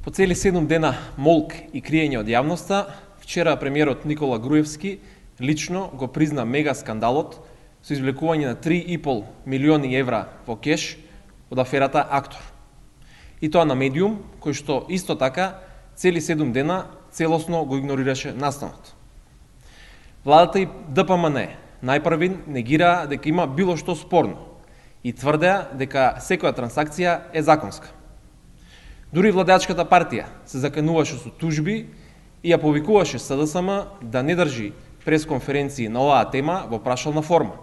По цели 7 дена молк и криење од јавноста, вчера премиерот Никола Груевски лично го призна мега скандалот со извлекување на 3,5 милиони евра во кеш од аферата Актор. И тоа на медиум кој што исто така цели 7 дена целосно го игнорираше настанот. Владата и ДПМН најпрви негираа дека има било што спорно и тврдеа дека секоја трансакција е законска. Дури владеачката партија се закануваше со тужби и ја повикуваше СДСМ да не држи пресконференции на оваа тема во прашална форма.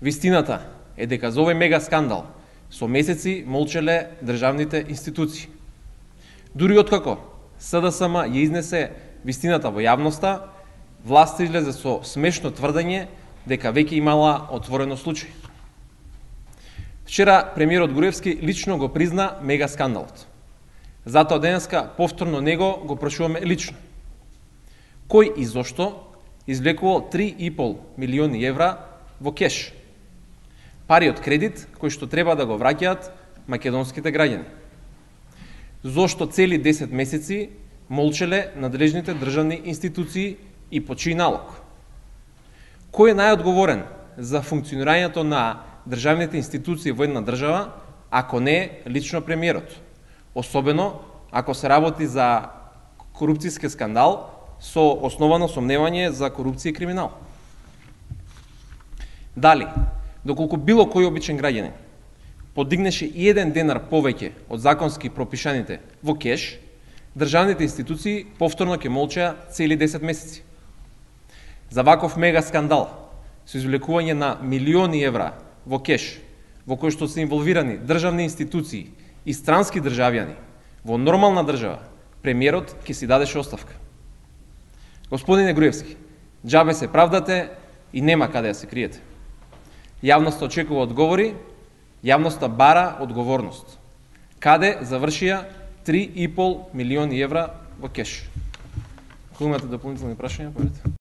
Вистината е дека за овој мега скандал со месеци молчеле државните институции. Дури откако СДСМ ја изнесе вистината во јавноста, власта излезе со смешно тврдење дека веќе имала отворено случај. Вчера премиерот Груевски лично го призна мега скандалот. Затоа денеска повторно него го прашуваме лично. Кој и зошто извлекувал 3,5 милиони евра во кеш? Пари од кредит кои што треба да го враќаат македонските граѓани. Зошто цели 10 месеци молчеле надлежните државни институции и по чиј налог? Кој е најодговорен за функционирањето на државните институции во една држава, ако не лично премиерот? Особено ако се работи за корупцијски скандал со основано сомневање за корупција и криминал. Дали, доколку било кој обичен граѓанин подигнеше и 1 денар повеќе од законски пропишаните во кеш, државните институции повторно ќе молчеа цели 10 месеци. За ваков мега скандал со извлекување на милиони евра во кеш, во кој што се инволвирани државни институции и странски државјани, во нормална држава, премиерот ќе си дадеше оставка. Господине Груевски, џабе се правдате и нема каде да се криете. Јавноста очекува одговори, јавноста бара одговорност. Каде завршија 3,5 милиони евра во кеш? Ако имате дополнителни прашања, поведете.